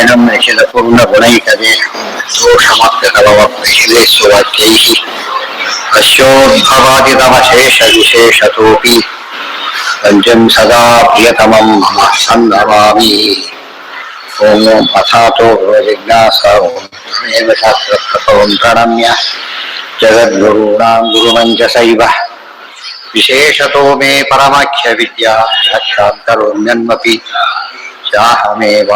ನಾರಾಯಣಂ ನಿಖಿಲ ಪೂರ್ಣ ಗುಣೈಕದೇ ದೋಷಮತ್ಯತವೈಃ ಅಶ್ಯೋದ್ಭವಾದಿತಮಶೇಷ ವಿಶೇಷತೋಪಿ ಪಂಚಂ ಸದಾ ಪ್ರಿಯತಮಂ ಮಮ ಸನ್ನಮಾಮಿ. ಓಂ ಅಥಾತೋ ಜಿಜ್ಞಾಸ ಓಂ ಶಾಸ್ತ್ರಪ್ರಭವಂ ಪ್ರಣಮ್ಯ ಜಗದ್ಗುರುಣಾಂ ಗುರುಮಂಜಸೈವ ವಿಶೇಷತೋ ಮೇ ಪರಮಾಖ್ಯ ವಿದ್ಯಾ ಸಾಕ್ಷಾತ್ಕರೋಮ್ಯನ್ಮಪಿ ಚಾಹಮೇವ.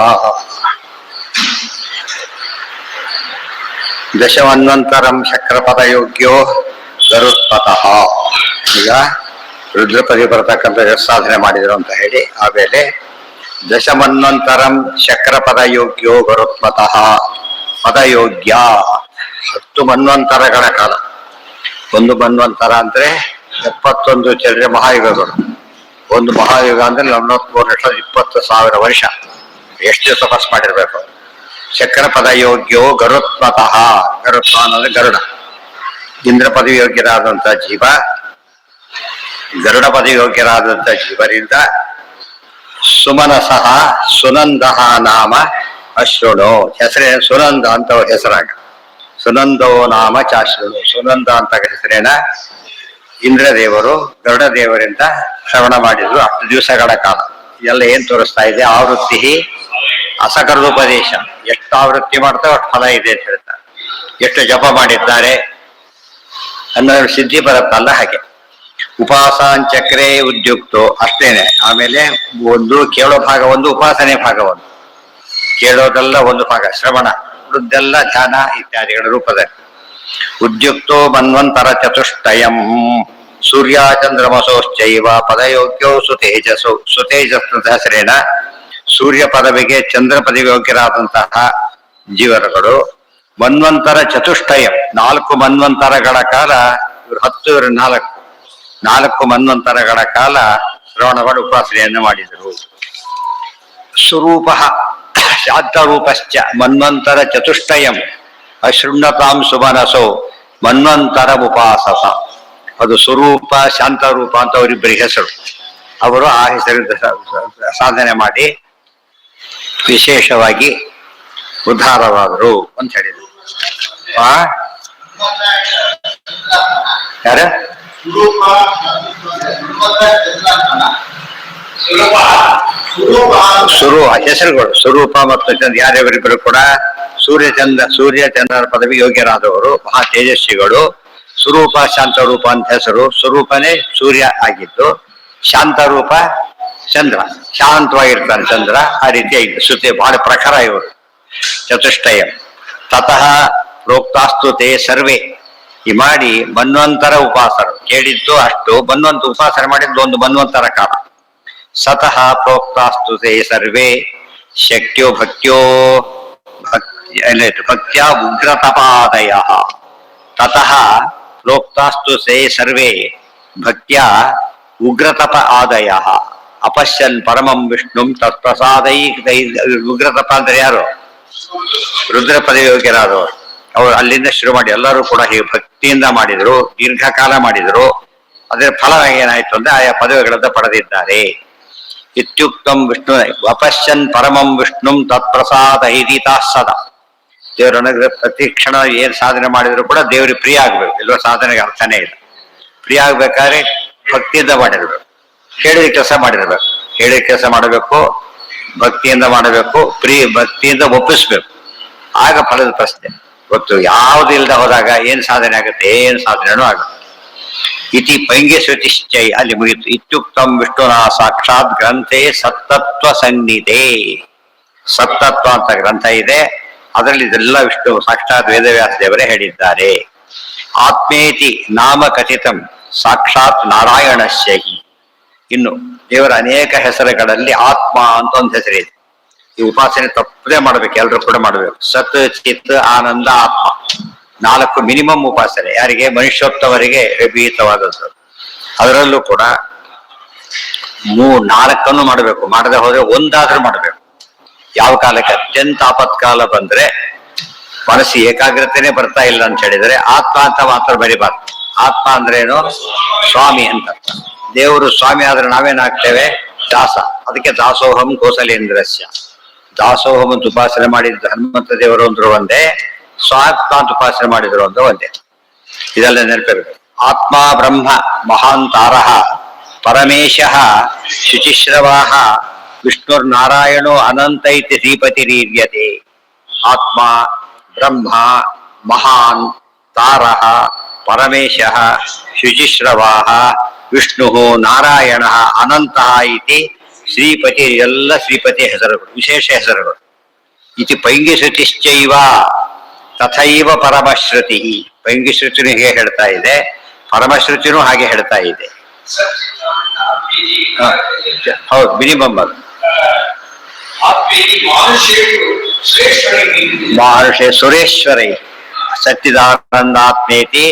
ದಶಮನ್ವಂತರಂ ಶಕ್ರಪದಯೋಗ್ಯೋ ಗರುತ್ಪತಃ. ಈಗ ರುದ್ರಪದಿ ಬರತಕ್ಕಂಥ ಸಾಧನೆ ಮಾಡಿದ್ರು ಅಂತ ಹೇಳಿ ಆಮೇಲೆ ದಶಮನ್ವಂತರಂ ಶಕ್ರಪದಯೋಗ್ಯೋ ಗರುತ್ಪತಃ. ಪದಯೋಗ್ಯ 10 ಮನ್ವಂತರಗಳ ಕಾಲ. ಒಂದು ಮನ್ವಂತರ ಅಂದ್ರೆ 71 ಚಂದ್ರ ಮಹಾಯುಗಗಳು. ಒಂದು ಮಹಾಯುಗ ಅಂದ್ರೆ 43,20,000 ವರ್ಷ. ಎಷ್ಟು ತಪಸ್ ಮಾಡಿರ್ಬೇಕು. ಚಕ್ರ ಪದಯೋಗ್ಯೋ ಗರುತ್ಮತಃ. ಗರುತ್ಮ ಅನ್ನೋದ್ರೆ ಗರುಡ. ಇಂದ್ರ ಪದವಿಯೋಗ್ಯರಾದಂಥ ಜೀವ ಗರುಡ ಪದವಿಯೋಗ್ಯರಾದಂಥ ಜೀವರಿಂದ ಸುಮನಸಃ ಸುನಂದಃ ನಾಮ ಅಶ್ರುಣೋ. ಹೆಸರೇ ಸುನಂದ ಅಂತ ಹೆಸರಾಗ. ಸುನಂದೋ ನಾಮ ಚಾಶ್ರುಣು. ಸುನಂದ ಅಂತ ಹೆಸರೇನ ಇಂದ್ರದೇವರು ಗರುಡ ದೇವರಿಂದ ಶ್ರವಣ ಮಾಡಿದ್ರು 10 ದಿವಸಗಳ ಕಾಲ. ಎಲ್ಲ ಏನ್ ತೋರಿಸ್ತಾ ಇದೆ? ಆವೃತ್ತಿ ಅಸಕೃಪದೇಶ. ಎಷ್ಟು ಆವೃತ್ತಿ ಮಾಡ್ತಾರೋ ಅಷ್ಟು ಫಲ ಇದೆ ಅಂತ ಹೇಳ್ತಾರೆ. ಎಷ್ಟು ಜಪ ಮಾಡಿದ್ದಾರೆ ಅನ್ನೋದ್ರ ಸಿದ್ಧಿ ಬರುತ್ತಲ್ಲ ಹಾಗೆ. ಉಪಾಸಾಂಚಕ್ರೇ ಉದ್ಯುಕ್ತೋ ಅಷ್ಟೇನೆ. ಆಮೇಲೆ ಒಂದು ಕೇಳೋ ಭಾಗ ಒಂದು, ಉಪಾಸನೆ ಭಾಗ ಒಂದು. ಕೇಳೋದೆಲ್ಲ ಒಂದು ಭಾಗ ಶ್ರವಣ, ಉಳಿದೆಲ್ಲ ಧ್ಯಾನ ಇತ್ಯಾದಿಗಳ ರೂಪದಲ್ಲಿ. ಉದ್ಯುಕ್ತೋ ಮನ್ವಂತರ ಚತುಷ್ಟಯಂ ಸೂರ್ಯ ಚಂದ್ರಮಸೋಶ್ಚೈವ ಪದಯೋಗ್ಯೋ ಸುತೇಜಸೋ. ಸುತೇಜಸ್ ಹೆಸರೇನ ಸೂರ್ಯ ಪದವಿಗೆ ಚಂದ್ರ ಪದವಿಯೋಗ್ಯರಾದಂತಹ ಜೀವರುಗಳು. ಮನ್ವಂತರ ಚತುಷ್ಟಯಂ 4 ಮನ್ವಂತರಗಳ ಕಾಲ. ಇವರು 10 ಇವರು 4 ಮನ್ವಂತರಗಳ ಕಾಲ ಶ್ರವಣ ಮಾಡಿ ಉಪಾಸನೆಯನ್ನು ಮಾಡಿದರು. ಸ್ವರೂಪ ಶಾಂತರೂಪಶ್ಚ ಮನ್ವಂತರ ಚತುಷ್ಟಯಂ ಅಶೃಣ್ಯತಾಂ ಸುಮನಸೋ ಮನ್ವಂತರ ಉಪಾಸಸ. ಅದು ಸ್ವರೂಪ ಶಾಂತರೂಪ ಅಂತ ಅವರಿಬ್ಬರಿಗೆ ಹೆಸರು. ಅವರು ಆ ಹೆಸರಿಂದ ಸಾಧನೆ ಮಾಡಿ ವಿಶೇಷವಾಗಿ ಉದ್ಧಾರವಾದರು ಅಂತ ಹೇಳಿದರು. ಯಾರ ಹೆಸರುಗಳು ಸ್ವರೂಪ ಮತ್ತು ಚಂದ್ರ. ಯಾರ್ಯವರಿಬ್ಬರು ಕೂಡ ಸೂರ್ಯ ಚಂದ್ರರ ಪದವಿ ಯೋಗ್ಯರಾದವರು, ಮಹಾ ತೇಜಸ್ವಿಗಳು. ಸ್ವರೂಪ ಶಾಂತರೂಪ ಅಂತ ಹೆಸರು. ಸ್ವರೂಪನೇ ಸೂರ್ಯ ಆಗಿದ್ದು, ಶಾಂತರೂಪ ಚಂದ್ರ. ಶಾಂತವಾಗಿರ್ತಾನೆ ಚಂದ್ರ. ಆ ರೀತಿ ಆಗಿದೆ. ಶ್ರುತಿ ಬಹಳ ಪ್ರಖರ ಇವರು. ಚತುಷ್ಟಯ ತತಃ ಪ್ರೋಕ್ತಾಸ್ತು ತೇ ಸರ್ವೇ. ಈ ಮಾಡಿ ಮನ್ವಂತರ ಉಪಾಸರು ಕೇಳಿದ್ದು ಅಷ್ಟು. ಉಪಾಸನೆ ಮಾಡಿದ್ದು ಒಂದು ಮನ್ವಂತರ ಕಾಲ. ಸತಃ ಪ್ರೋಕ್ತಾಸ್ತು ತೇ ಸರ್ವೇ ಶಕ್ತ್ಯೋ ಭಕ್ತ್ಯೋ ಭಕ್ತ್ಯ ಉಗ್ರತಪಾದಯ. ತತಃ ಪ್ರೋಕ್ತಾಸ್ತು ತೇ ಸರ್ವೇ ಭಕ್ತ್ಯ ಉಗ್ರತಪ ಆದಯ ಅಪಶ್ಯನ್ ಪರಮಂ ವಿಷ್ಣುಂ ತತ್ಪ್ರಸಾದೈ. ಉಗ್ರತಪ ಅಂದ್ರೆ ಯಾರು? ರುದ್ರ ಪದವಿಯೋಗ್ಯರಾದವರು. ಅವರು ಅಲ್ಲಿಂದ ಶುರು ಮಾಡಿ ಎಲ್ಲರೂ ಕೂಡ ಹೀಗೆ ಭಕ್ತಿಯಿಂದ ಮಾಡಿದ್ರು, ದೀರ್ಘಕಾಲ ಮಾಡಿದ್ರು. ಅದರ ಫಲ ಏನಾಯ್ತು ಅಂದ್ರೆ ಆಯಾ ಪದವಿಗಳನ್ನ ಪಡೆದಿದ್ದಾರೆ. ಇತ್ಯುಕ್ತಂ ವಿಷ್ಣು ಅಪಶ್ಯನ್ ಪರಮಂ ವಿಷ್ಣುಂ ತತ್ಪ್ರಸಾದ ಸದ. ದೇವರ ಅನುಗ್ರಹ ಪ್ರತಿ ಕ್ಷಣ ಏನ್ ಸಾಧನೆ ಮಾಡಿದ್ರು ಕೂಡ ದೇವರಿಗೆ ಪ್ರಿಯ ಆಗ್ಬೇಕು. ಎಲ್ಲೋ ಸಾಧನೆಗೆ ಅರ್ಥನೇ ಇಲ್ಲ. ಪ್ರಿಯ ಆಗ್ಬೇಕಾದ್ರೆ ಭಕ್ತಿಯಿಂದ ಮಾಡಿರ್ಬೇಕು. ಹೇಳಿದ ಕೆಲಸ ಮಾಡಿರ್ಬೇಕು. ಹೇಳಿದ ಕೆಲಸ ಮಾಡಬೇಕು, ಭಕ್ತಿಯಿಂದ ಮಾಡಬೇಕು, ಭಕ್ತಿಯಿಂದ ಒಪ್ಪಿಸ್ಬೇಕು. ಆಗ ಫಲದ ಪ್ರಶ್ನೆ ಗೊತ್ತು. ಯಾವ್ದು ಇಲ್ದ ಹೋದಾಗ ಏನ್ ಸಾಧನೆ ಆಗುತ್ತೆ? ಏನ್ ಸಾಧನೆನೂ ಆಗುತ್ತೆ. ಇತಿ ಪೈಂಗ್ಯ ಶ್ರುತಿಶ್ಚೈ ಅಲ್ಲಿ ಮುಗಿತು. ಇತ್ಯುಕ್ತಂ ವಿಷ್ಣುನ ಸಾಕ್ಷಾತ್ ಗ್ರಂಥೆ ಸತ್ತತ್ವ ಸಂಹಿತೆ. ಸತ್ತತ್ವ ಅಂತ ಗ್ರಂಥ ಇದೆ. ಅದರಲ್ಲಿ ಇದೆಲ್ಲ ವಿಷ್ಣು ಸಾಕ್ಷಾತ್ ವೇದವ್ಯಾಸ ದೇವರೇ ಹೇಳಿದ್ದಾರೆ. ಆತ್ಮೇತಿ ನಾಮ ಕಥಿತಂ ಸಾಕ್ಷಾತ್ ನಾರಾಯಣಶ್ಯಹಿ. ಇನ್ನು ದೇವರ ಅನೇಕ ಹೆಸರುಗಳಲ್ಲಿ ಆತ್ಮ ಅಂತ ಒಂದು ಹೆಸರಿದೆ. ಈ ಉಪಾಸನೆ ತಪ್ಪದೇ ಮಾಡ್ಬೇಕು. ಎಲ್ಲರೂ ಕೂಡ ಮಾಡ್ಬೇಕು. ಸತ್ ಚಿತ್ ಆನಂದ ಆತ್ಮ 4 ಮಿನಿಮಮ್ ಉಪಾಸನೆ. ಯಾರಿಗೆ? ಮನುಷ್ಯೋತ್ತವರಿಗೆ ವಿಹಿತವಾದದ್ದು. ಅದರಲ್ಲೂ ಕೂಡ 4 ಮಾಡಬೇಕು. ಮಾಡದೆ ಹೋದ್ರೆ ಒಂದಾದ್ರೂ ಮಾಡಬೇಕು. ಯಾವ ಕಾಲಕ್ಕೆ? ಅತ್ಯಂತ ಆಪತ್ಕಾಲ ಬಂದ್ರೆ, ಮನಸ್ಸು ಏಕಾಗ್ರತೆನೆ ಬರ್ತಾ ಇಲ್ಲ ಅಂತ ಹೇಳಿದ್ರೆ ಆತ್ಮ ಅಂತ ಮಾತ್ರ ಬರಿಬಾರ್ದು. ಆತ್ಮ ಅಂದ್ರೆ ಏನು? ಸ್ವಾಮಿ ಅಂತ. ದೇವರು ಸ್ವಾಮಿ ಆದ್ರೆ ನಾವೇನಾಗ್ತೇವೆ? ದಾಸ. ಅದಕ್ಕೆ ದಾಸೋಹಂ ಕೋಸಲೇಂದ್ರಸ್ಯ. ದಾಸೋಹಂ ಅಂತ ಉಪಾಸನೆ ಮಾಡಿದ್ರು ಹನುಮಂತ ದೇವರು ಅಂದ್ರು ಒಂದೇ, ಸ್ವಾತ್ಮ ಅಂತ ಉಪಾಸನೆ ಮಾಡಿದ್ರು ಅಂದ್ರೆ ಒಂದೇ. ಇದೆಲ್ಲ ನೆನಪಿರಬೇಕು. ಆತ್ಮ ಬ್ರಹ್ಮ ಮಹಾಂತಾರಃ ಪರಮೇಶಃ ಶುಚಿಶ್ರವಾಹ ವಿಷ್ಣುರ್ನಾರಾಯಣೋ ಅನಂತ ಇತಿ ಶ್ರೀಪತಿರೀರ್ಯತೆ. ಆತ್ಮ ಬ್ರಹ್ಮ ಮಹಾನ್ ತಾರಃ ಪರಮೇಶಃ ಶುಚಿಶ್ರವಾಹ ವಿಷ್ಣು ನಾರಾಯಣ ಅನಂತ ಇತಿ ಶ್ರೀಪತಿ. ಎಲ್ಲ ಶ್ರೀಪತಿ ಹೆಸರುಗಳು, ವಿಶೇಷ ಹೆಸರುಗಳು. ಇತಿ ಪೈಂಗಿಶ್ರುತಿಶ್ಚೈವ ತಥೈವ ಪರಮಶ್ರುತಿ. ಪೈಂಗಿಶ್ರುತಿನೂ ಹೇಗೆ ಹೇಳ್ತಾ ಇದೆ, ಪರಮಶ್ರುತಿನೂ ಹಾಗೆ ಹೇಳ್ತಾ ಇದೆ. ಹೌದು, ಮಿನಿಮಮ್ ಅದು. ಮಹರ್ಷಿ ಸುರೇಶ್ವರೈ ಸಚ್ಚಿದಾನಂದಾತ್ಮೇತಿ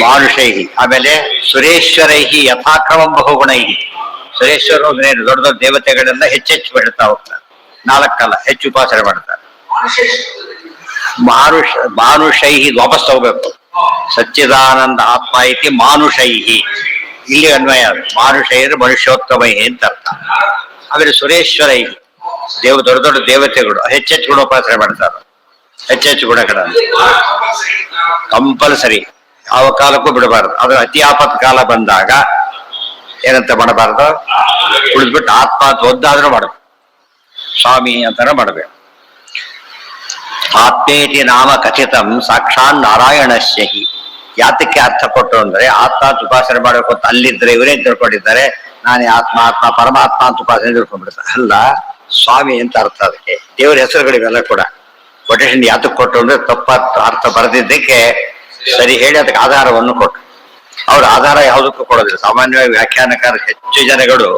ಮಾನುಷೈ. ಆಮೇಲೆ ಸುರೇಶ್ವರೈ ಯಥಾಕ್ರಮಂ ಬಹುಗುಣೈ. ಸುರೇಶ್ವರ ಅಂದ್ರೆ ದೊಡ್ಡ ದೊಡ್ಡ ದೇವತೆಗಳೆಲ್ಲ ಹೆಚ್ಚೆಚ್ಚು ಬಿಡ್ತಾ ಹೋಗ್ತಾರೆ, ನಾಲ್ಕಲ್ಲ ಹೆಚ್ಚು ಉಪಾಸನೆ ಮಾಡ್ತಾರೆ. ಮಾನುಷೈ ವಾಪಸ್ ತಗೋಬೇಕು. ಸಚ್ಚಿದಾನಂದ ಆತ್ಮ ಐತಿ ಮಾನುಷೈ, ಇಲ್ಲಿ ಅನ್ವಯ. ಮಾನುಷೈರು ಮನುಷ್ಯೋತ್ತಮೈ ಅಂತ ಅರ್ಥ. ಆಮೇಲೆ ಸುರೇಶ್ವರೈ ದೊಡ್ಡ ದೊಡ್ಡ ದೇವತೆಗಳು ಹೆಚ್ಚೆಚ್ಚು ಗುಣ ಉಪಾಸನೆ ಮಾಡ್ತಾರೆ. ಹೆಚ್ಚೆಚ್ಚು ಗುಣಗಳನ್ನು ಕಂಪಲ್ಸರಿ ಯಾವ ಕಾಲಕ್ಕೂ ಬಿಡಬಾರದು. ಅದು ಅತಿ ಆಪತ್ ಕಾಲ ಬಂದಾಗ ಏನಂತ ಮಾಡಬಾರದು, ಉಳಿದ್ಬಿಟ್ಟು ಆತ್ಮ ಅಂತ ಒದ್ದಾದ್ರೂ ಮಾಡಬೇಕು, ಸ್ವಾಮಿ ಅಂತಾನೆ ಮಾಡಬೇಕು. ಆತ್ಮೇತಿ ನಾಮ ಕಥಿತಂ ಸಾಕ್ಷಾತ್ ನಾರಾಯಣಸ್ಯ ಹಿ. ಯಾತಕ್ಕೆ ಅರ್ಥ ಕೊಟ್ಟು ಅಂದ್ರೆ, ಆತ್ಮ ಅಂತ ಉಪಾಸನೆ ಮಾಡಬೇಕು ಅಂತ ಅಲ್ಲಿದ್ರೆ ಇವರೇ ತಿಳ್ಕೊಂಡಿದ್ದಾರೆ, ನಾನೇ ಆತ್ಮ ಆತ್ಮ ಪರಮಾತ್ಮ ಅಂತ ಉಪಾಸನೆ ತಿಳ್ಕೊಂಡ್ಬಿಡ್ತಾರೆ. ಅಲ್ಲ, ಸ್ವಾಮಿ ಅಂತ ಅರ್ಥ. ಅದಕ್ಕೆ ದೇವರ ಹೆಸರುಗಳಿವೆಲ್ಲ ಕೂಡ ಕೊಟೇಶನ್ ಯಾತಕ್ಕೆ ಕೊಟ್ಟು ಅಂದ್ರೆ ತಪ್ಪ ಅರ್ಥ ಬರೆದಿದ್ದಕ್ಕೆ ಸರಿ ಹೇಳಿ ಅದಕ್ಕೆ ಆಧಾರವನ್ನು ಕೊಟ್ಟು. ಅವ್ರ ಆಧಾರ ಯಾವುದಕ್ಕೂ ಕೊಡೋದಿಲ್ಲ. ಸಾಮಾನ್ಯವಾಗಿ ವ್ಯಾಖ್ಯಾನಕಾರ ಹೆಚ್ಚು ಜನಗಳು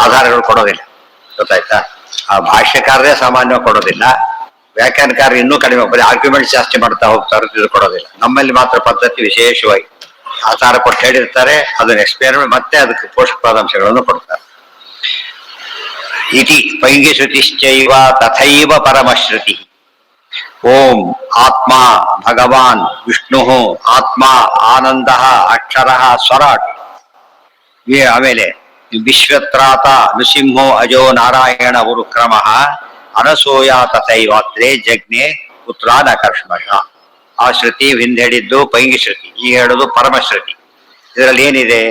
ಆಧಾರಗಳು ಕೊಡೋದಿಲ್ಲ, ಗೊತ್ತಾಯ್ತಾ. ಆ ಭಾಷ್ಯಕಾರರೇ ಸಾಮಾನ್ಯವಾಗಿ ಕೊಡೋದಿಲ್ಲ, ವ್ಯಾಖ್ಯಾನಕಾರ ಇನ್ನೂ ಕಡಿಮೆ, ಬರೀ ಆರ್ಗ್ಯುಮೆಂಟ್ಸ್ ಜಾಸ್ತಿ ಮಾಡ್ತಾ ಹೋಗ್ತಾರೆ, ಇದು ಕೊಡೋದಿಲ್ಲ. ನಮ್ಮಲ್ಲಿ ಮಾತ್ರ ಪದ್ಧತಿ ವಿಶೇಷವಾಗಿ ಆಧಾರ ಕೊಟ್ಟು ಹೇಳಿರ್ತಾರೆ, ಅದನ್ನ ಎಕ್ಸ್ಪೇರಿಮೆಂಟ್ ಮತ್ತೆ ಅದಕ್ಕೆ ಪೋಷಕಾಂಶಗಳನ್ನು ಕೊಡ್ತಾರೆ. ಇತಿ ಪೈಂಗಿಶ್ರುತಿಶ್ಚೈವ ತಥೈವ ಪರಮಶ್ರುತಿ. ಓಂ ಆತ್ಮ ಭಗವಾನ್ ವಿಷ್ಣು ಆತ್ಮ ಆನಂದ ಅಕ್ಷರ ಸ್ವರಾಟ್. ಆಮೇಲೆ ವಿಶ್ವತ್ರಾತ ನೃಸಿಂಹೋ ಅಜೋ ನಾರಾಯಣ ಉರುಕ್ರಮ ಅನಸೂಯ ತಥೈವಾತ್ರೆ ಜಜ್ಞೆ ಪುತ್ರಾನ್ ಅಕರ್ಷ್ಮಷ. ಆ ಶ್ರುತಿ ಹಿಂದೆಡಿದ್ದು ಪೈಂಗಿಶ್ರುತಿ, ಈ ಹೇಳೋದು ಪರಮಶ್ರುತಿ. ಇದರಲ್ಲಿ ಏನಿದೆ,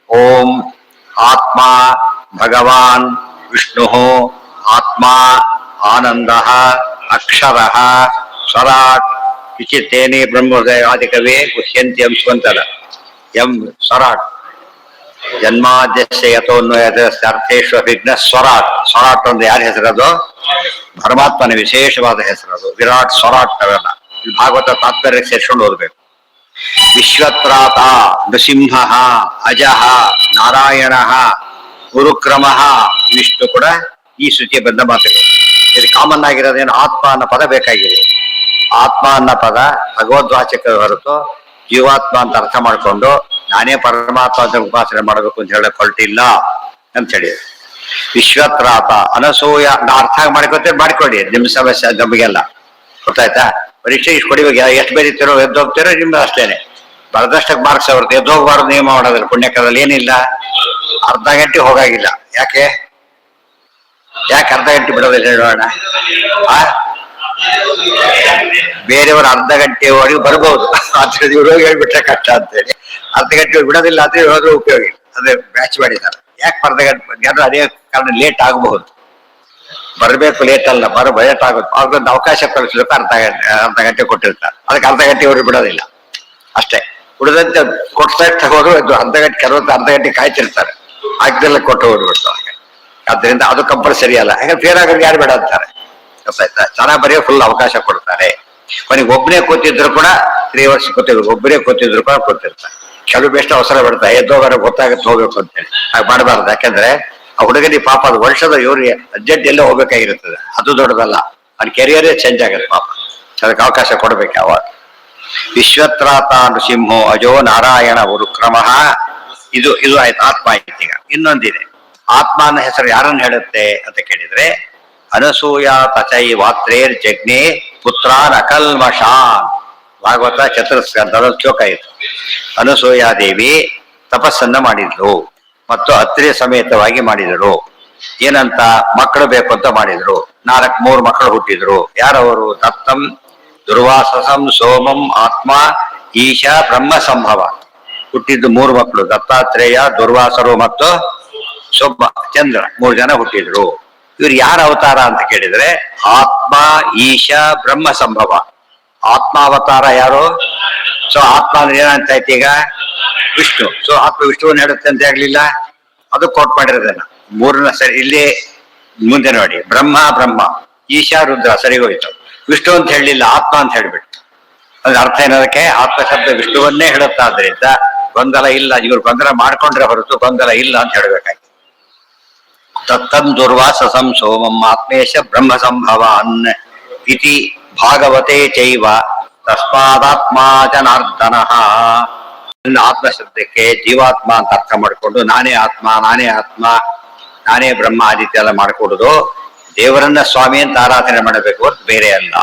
ಓಂ ಆತ್ಮ ಭಗವಾನ್ ವಿಷ್ಣು ಆತ್ಮ ಆನಂದ ಅಕ್ಷರ ಸ್ವರಾಟ್ ವಿಚಿತ್ತೇನೆ ಬ್ರಹ್ಮೋದಯಾದಿಕವೇ ಗುಹ್ಯಂತ್ಯಂ ಸ್ವಂತದ ಎಂ ಸ್ವರಾಟ್. ಜನ್ಮಾದ್ಯಸ್ಯ ಯಥೋನ್ವಯರ್ಥೇಶ್ವ ವಿಘ್ನ ಸ್ವರಾಟ್. ಸ್ವರಾಟ್ ಒಂದು ಯಾರ ಹೆಸರದು? ಪರಮಾತ್ಮನ ವಿಶೇಷವಾದ ಹೆಸರದು. ವಿರಾಟ್ ಸ್ವರಾಟ್ ಅವೆಲ್ಲ ಭಾಗವತ ತಾತ್ಪರ್ಯ ಸೇರ್ಕೊಂಡು ಓದಬೇಕು. ವಿಶ್ವತ್ರಾತ ನೃಸಿಂಹ ಅಜಃ ನಾರಾಯಣ ಗುರುಕ್ರಮ ಇವಿಷ್ಟು ಕೂಡ ಈ ಶ್ರುತಿಯ ಬಂದ ಮಾತುಗಳು. ಇದು ಕಾಮನ್ ಆಗಿರೋದೇನು, ಆತ್ಮ ಅನ್ನೋ ಪದ ಬೇಕಾಗಿದೆ. ಆತ್ಮ ಅನ್ನೋ ಪದ ಭಗವದ್ವಾಚಕ ಹೊರತು ಜೀವಾತ್ಮ ಅಂತ ಅರ್ಥ ಮಾಡ್ಕೊಂಡು ನಾನೇ ಪರಮಾತ್ಮ ಅಂತ ಉಪಾಸನೆ ಮಾಡಬೇಕು ಅಂತ ಹೇಳಕ್ ಹೊರಟಿಲ್ಲ ಅಂತ ಹೇಳಿ. ವಿಶ್ವತ್ರಾತ ಅನಸೂಯ ಅರ್ಥ ಮಾಡ್ಕೊಳ್ಳಿ, ನಿಮ್ ಸಮಸ್ಯೆ ನಮಗೆಲ್ಲ ಗೊತ್ತಾಯ್ತಾ. ಪರೀಕ್ಷೆ ಇಷ್ಟು ಕೊಡಿಬೇಕು, ಎಷ್ಟು ಬೇರಿತೀರೋ ಎದ್ದೋಗ್ತೀರೋ ನಿಮ್ದು ಅಷ್ಟೇನೆ. ಬರದಷ್ಟಕ್ಕೆ ಮಾರ್ಕ್ಸ್ ಅವ್ರದ್ದು, ಎದ್ದೋಗ್ಬಾರ್ದು ನಿಯಮ ಮಾಡೋದಿಲ್ಲ. ಪುಣ್ಯಕಾಲದಲ್ಲಿ ಏನಿಲ್ಲ, ಅರ್ಧ ಗಂಟೆ ಹೋಗಾಗಿಲ್ಲ. ಯಾಕೆ ಅರ್ಧ ಗಂಟೆ ಬಿಡೋದಿಲ್ಲ ಹೇಳೋಣ? ಬೇರೆಯವರು ಅರ್ಧ ಗಂಟೆ ಒಳಗೆ ಬರ್ಬೋದು, ಅದ್ರ ಇವ್ರು ಹೇಳ್ಬಿಟ್ರೆ ಕಷ್ಟ ಅಂತೇಳಿ ಅರ್ಧ ಗಂಟೆ ಬಿಡೋದಿಲ್ಲ ಅಂತ ಹೇಳೋದು ಉಪಯೋಗ ಇಲ್ಲ. ಅದೇ ಬ್ಯಾಚ್ ಮಾಡಿದ್ದಾರೆ. ಯಾಕೆ ಅರ್ಧ ಗಂಟೆ? ಅದೇ ಕಾರಣ ಲೇಟ್ ಆಗಬಹುದು. ಬರಬೇಕು, ಲೇಟ್ ಅಲ್ಲ, ಲೇಟ್ ಆಗುತ್ತೆ. ಅವ್ರಿಗೊಂದು ಅವಕಾಶ ಕಳಿಸ್ಬೇಕು, ಅರ್ಧ ಗಂಟೆ ಕೊಟ್ಟಿರ್ತಾರೆ. ಅದಕ್ಕೆ ಅರ್ಧ ಗಂಟೆ ಅವರು ಬಿಡೋದಿಲ್ಲ ಅಷ್ಟೇ. ಉಳಿದಂತೆ ಕೊಡ್ತಾ ಹೋದ್ರು ಅರ್ಧ ಗಂಟೆ ಕೆಲವೊಂದು ಅರ್ಧ ಗಂಟೆ ಕಾಯ್ತಿರ್ತಾರೆ, ಆಗ್ದೆಲ್ಲ ಕೊಟ್ಟು ಹೋಗ್ಬಿಡ್ತಾರೆ. ಆದ್ರಿಂದ ಅದು ಕಂಪಲ್ಸರಿ ಅಲ್ಲ. ಯಾಕಂದ್ರೆ ಫೇರ್ ಆಗೋದು ಯಾರು ಬೇಡ ಅಂತಾರೆ, ಗೊತ್ತಾಯ್ತಾ. ಚೆನ್ನಾಗಿ ಬರೆಯೋ ಫುಲ್ ಅವಕಾಶ ಕೊಡ್ತಾರೆ. ಕೊನೆಗೆ ಒಬ್ಬನೇ ಕೂತಿದ್ರು ಕೂಡ 3 ವರ್ಷ ಕೂತಿದ್ರು, ಒಬ್ಬರೇ ಕೂತಿದ್ರು ಕೂಡ ಕೂತಿರ್ತಾರೆ. ಕೆಲವು ಬೆಸ್ಟ್ ಅವಸರ ಬಿಡ್ತಾರೆ, ಎದ್ದೋಗಾರ ಗೊತ್ತಾಗುತ್ತೆ ಹೋಗ್ಬೇಕು ಅಂತೇಳಿ. ಹಾಗೆ ಮಾಡಬಾರ್ದು. ಯಾಕಂದ್ರೆ ಆ ಹುಡುಗನಿಗೆ ಪಾಪ ಅದು ವರ್ಷದ ಇವ್ರಿಗೆ ಅರ್ಜೆಂಟ್ ಎಲ್ಲ ಹೋಗ್ಬೇಕಾಗಿರ್ತದೆ. ಅದು ದೊಡ್ಡದಲ್ಲ, ಅವ್ನ ಕೆರಿಯರೇ ಚೇಂಜ್ ಆಗುತ್ತೆ ಪಾಪ. ಅದಕ್ಕೆ ಅವಕಾಶ ಕೊಡ್ಬೇಕು ಯಾವಾಗ. ವಿಶ್ವತ್ರಾತ ನೃಸಿಂಹೋ ಅಜೋ ನಾರಾಯಣ ಉರುಕ್ರಮ. ಇದು ಆಯ್ತು, ಆತ್ಮ ಆಯ್ತು. ಈಗ ಇನ್ನೊಂದಿದೆ. ಆತ್ಮ ಅನ್ನೋ ಹೆಸರು ಯಾರನ್ನು ಹೇಳುತ್ತೆ ಅಂತ ಕೇಳಿದ್ರೆ, ಅನಸೂಯ ತಚೈ ವಾತ್ರೇರ್ ಜಜ್ಞೆ ಪುತ್ರಾನ್ ಅಕಲ್ಮಷಾನ್. ಭಾಗವತ ಚತುರ್ಸ್ಕಂಧದ ಶ್ಲೋಕ ಇತ್ತು. ಅನಸೂಯಾದೇವಿ ತಪಸ್ಸನ್ನ ಮಾಡಿದ್ಲು ಮತ್ತು ಅತ್ರಿ ಸಮೇತವಾಗಿ ಮಾಡಿದಳು. ಏನಂತ ಮಕ್ಕಳು ಬೇಕು ಅಂತ ಮಾಡಿದ್ರು. 3 ಮಕ್ಕಳು ಹುಟ್ಟಿದ್ರು. ಯಾರವರು? ದತ್ತಂ, ದುರ್ವಾಸಸಂ, ಸೋಮಂ, ಆತ್ಮ, ಈಶ, ಬ್ರಹ್ಮ ಸಂಭವ. ಹುಟ್ಟಿದ್ದು 3 ಮಕ್ಕಳು, ದತ್ತಾತ್ರೇಯ, ದುರ್ವಾಸರು ಮತ್ತು ಸೊಬ್ಬ ಚಂದ್ರ. 3 ಜನ ಹುಟ್ಟಿದ್ರು. ಇವ್ರು ಯಾರ ಅವತಾರ ಅಂತ ಕೇಳಿದ್ರೆ ಆತ್ಮ, ಈಶ, ಬ್ರಹ್ಮ ಸಂಭವ. ಆತ್ಮಾವತಾರ ಯಾರು? ಸೊ ಆತ್ಮ ಅಂದ್ರೆ ಏನಂತ ಆಯ್ತು ಈಗ? ವಿಷ್ಣು. ಸೊ ಆತ್ಮ ವಿಷ್ಣುವನ್ನು ಹೇಳುತ್ತೆ ಅಂತ ಆಗ್ಲಿಲ್ಲ? ಅದು ಕೋಟ್ ಮಾಡಿರೋದನ್ನ 3ನ ಸರಿ. ಇಲ್ಲಿ ಮುಂದೆ ನೋಡಿ, ಬ್ರಹ್ಮ ಬ್ರಹ್ಮ, ಈಶಾ ರುದ್ರ, ಸರಿ ಹೋಯ್ತು. ವಿಷ್ಣು ಅಂತ ಹೇಳಲಿಲ್ಲ, ಆತ್ಮ ಅಂತ ಹೇಳ್ಬಿಟ್ಟು. ಅದ್ರ ಅರ್ಥ ಏನದಕ್ಕೆ? ಆತ್ಮ ಶಬ್ದ ವಿಷ್ಣುವನ್ನೇ ಹೇಳುತ್ತಾದ್ರಿಂದ ಗೊಂದಲ ಇಲ್ಲ. ಇವ್ರು ಗೊಂದಲ ಮಾಡ್ಕೊಂಡ್ರೆ ಹೊರತು ಗೊಂದಲ ಇಲ್ಲ ಅಂತ ಹೇಳ್ಬೇಕಾಗಿ. ತತ್ತಂ ದುರ್ವಾಸಸಂ ಸೋಮಂ ಆತ್ಮೇಶ ಬ್ರಹ್ಮ ಸಂಭವಾನ್ ಇತಿ ಭಾಗವತೆ ಚೈವ ತಸ್ಮಾದಾತ್ಮ ಜನಾರ್ದನ. ಆತ್ಮ ಶಬ್ದಕ್ಕೆ ಜೀವಾತ್ಮ ಅಂತ ಅರ್ಥ ಮಾಡಿಕೊಂಡು ನಾನೇ ಆತ್ಮ, ನಾನೇ ಆತ್ಮ, ನಾನೇ ಬ್ರಹ್ಮ ಆದಿತ್ಯ ಎಲ್ಲ ಮಾಡ್ಕೊಡುದು. ದೇವರನ್ನ ಸ್ವಾಮಿ ಅಂತ ಆರಾಧನೆ ಮಾಡಬೇಕು ಹೊರತು ಬೇರೆ ಅಲ್ಲ.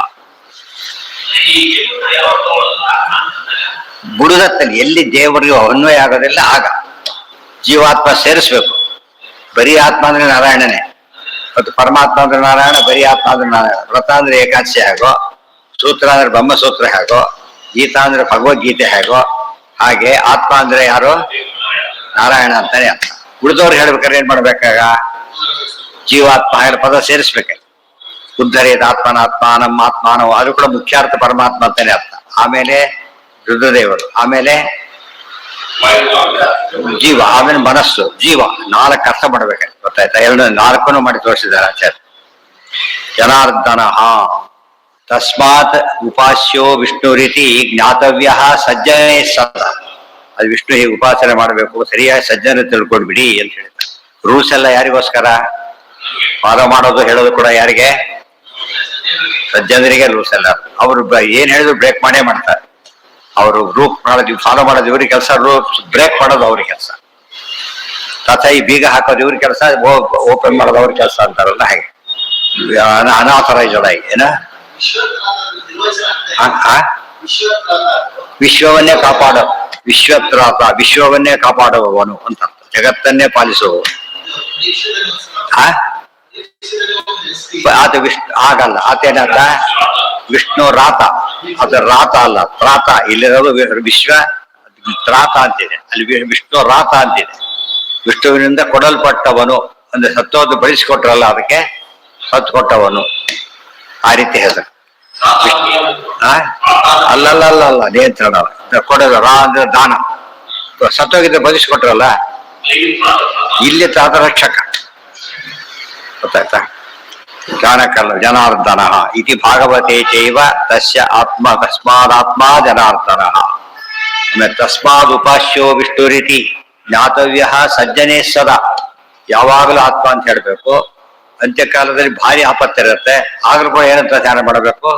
ಬುಡದತ್ತಲ್ಲಿ ಎಲ್ಲಿ ದೇವರಿಗೂ ಅನ್ವಯ ಆಗೋದಿಲ್ಲ ಆಗ ಜೀವಾತ್ಮ ಸೇರಿಸ್ಬೇಕು. ಬರೀ ಆತ್ಮ ಅಂದ್ರೆ ನಾರಾಯಣನೇ, ಮತ್ತು ಪರಮಾತ್ಮ ಅಂದ್ರೆ ನಾರಾಯಣ, ಬರೀ ಆತ್ಮ ಅಂದ್ರೆ ನಾರಾಯಣ. ವ್ರತ ಅಂದ್ರೆ ಏಕಾದಶಿ ಹೇಗೋ, ಸೂತ್ರ ಅಂದ್ರೆ ಬ್ರಹ್ಮಸೂತ್ರ ಹೇಗೋ, ಗೀತಾ ಅಂದ್ರೆ ಭಗವದ್ಗೀತೆ ಹೇಗೋ, ಹಾಗೆ ಆತ್ಮ ಅಂದ್ರೆ ಯಾರು? ನಾರಾಯಣ ಅಂತಾನೆ ಅರ್ಥ. ಉಳಿದವ್ರು ಹೇಳ್ಬೇಕಾದ್ರೆ ಏನ್ ಮಾಡ್ಬೇಕಾಗ? ಜೀವಾತ್ಮ ಹೇಳ ಪದ ಸೇರಿಸ್ಬೇಕ. ಉದ್ಧರೇದ ಆತ್ಮನಾತ್ಮಾನಂ ಆತ್ಮಾನವ, ಅದು ಕೂಡ ಮುಖ್ಯಾರ್ಥ ಪರಮಾತ್ಮ ಅಂತಾನೆ ಅರ್ಥ. ಆಮೇಲೆ ರುದ್ರದೇವರು, ಆಮೇಲೆ ಜೀವ, ಆಮೇಲೆ ಮನಸ್ಸು, ಜೀವ. 4 ಅರ್ಥ ಮಾಡ್ಬೇಕು, ಗೊತ್ತಾಯ್ತಾ? 4 ಮಾಡಿ ತೋರಿಸಿದ್ದಾರೆ ಆಚಾರ್ಯ. ಜನಾರ್ದನ ತಸ್ಮಾತ್ ಉಪಾಸ್ಯೋ ವಿಷ್ಣು ರೀತಿ ಜ್ಞಾತವ್ಯ ಸಜ್ಜನೇ ಸದ. ಅದು ವಿಷ್ಣು ಹೀಗೆ ಉಪಾಸನೆ ಮಾಡಬೇಕು, ಸರಿಯಾಗಿ ಸಜ್ಜನ ತಿಳ್ಕೊಂಡ್ಬಿಡಿ ಅಂತ ಹೇಳ್ತಾರೆ. ರೂಲ್ಸ್ ಎಲ್ಲ ಯಾರಿಗೋಸ್ಕರ? ಫಾಲೋ ಮಾಡೋದು ಹೇಳೋದು ಕೂಡ ಯಾರಿಗೆ? ಸಜ್ಜನರಿಗೆ ರೂಲ್ಸ್ ಎಲ್ಲ. ಅವರು ಏನ್ ಹೇಳಿದ್ರು ಬ್ರೇಕ್ ಮಾಡೇ ಮಾಡ್ತಾರೆ. ಅವರು ರೂಪ್ ಮಾಡೋದು, ಫಾಲೋ ಮಾಡೋದು ಇವ್ರಿಗೆ ಕೆಲಸ, ರೂಲ್ಸ್ ಬ್ರೇಕ್ ಮಾಡೋದು ಅವ್ರಿಗೆ ಕೆಲಸ. ತಥಾಯಿ ಬೀಗ ಹಾಕೋದು ಇವ್ರ ಕೆಲಸ, ಓಪನ್ ಮಾಡೋದು ಅವ್ರ ಕೆಲಸ ಅಂತಾರಲ್ಲ ಹಾಗೆ. ಅನಾಥರೈಸ್ಡ್ ಆಗಿ ಏನ ವಿಶ್ವವನ್ನೇ ಕಾಪಾಡೋ, ವಿಶ್ವತ್ರಾತ, ವಿಶ್ವವನ್ನೇ ಕಾಪಾಡುವವನು ಅಂತ ಅರ್ಥ. ಜಗತ್ತನ್ನೇ ಪಾಲಿಸುವವನು. ಅದು ವಿಷ್ಣು ಆಗಲ್ಲ. ಆತೇನಂತ? ವಿಷ್ಣು ರಾತ. ಅದು ರಾತ ಅಲ್ಲ, ತ್ರಾತ. ಇಲ್ಲಿರೋದು ವಿಶ್ವ ತ್ರಾತ ಅಂತಿದೆ, ಅಲ್ಲಿ ವಿಷ್ಣು ರಾತ ಅಂತಿದೆ. ವಿಷ್ಣುವಿನಿಂದ ಕೊಡಲ್ಪಟ್ಟವನು ಅಂದ್ರೆ ಸತ್ತೋದು ಬಳಸಿಕೊಟ್ರಲ್ಲ, ಅದಕ್ಕೆ ಸತ್ತು ಕೊಟ್ಟವನು ಆ ರೀತಿ ಹೆಸರು. ಅಲ್ಲಲ್ಲ, ನಿಯಂತ್ರಣ ಕೊಡೋದು. ರಾ ಅಂದ್ರೆ ದಾನ. ಸತ್ತೋಗಿದ್ರೆ ಬದಿಸ್ಕೊಟ್ರಲ್ಲ, ಇಲ್ಲಿ ತ್ರಾತ ರಕ್ಷಕ. ಗೊತ್ತಾಯ್ತಾ? ಜ್ಞಾನಕಲ್ಲ ಜನಾರ್ದನ ಇತಿ ಭಾಗವತೆ ಚೈವ ತಸ್ಯ ಆತ್ಮ ತಸ್ಮಾದಾತ್ಮ ಜನಾರ್ದನ. ತಸ್ಮಾದ್ ಉಪಾಸ್ಯೋ ವಿಷ್ಣು ರೀತಿ ಜ್ಞಾತವ್ಯ ಸಜ್ಜನೇ ಸದಾ. ಯಾವಾಗಲೂ ಆತ್ಮ ಅಂತ ಹೇಳ್ಬೇಕು. ಅಂತ್ಯಕಾಲದಲ್ಲಿ ಭಾರಿ ಆಪತ್ತಿರುತ್ತೆ, ಆದ್ರೂ ಕೂಡ ಏನಂತ ಧ್ಯಾನ ಮಾಡಬೇಕು?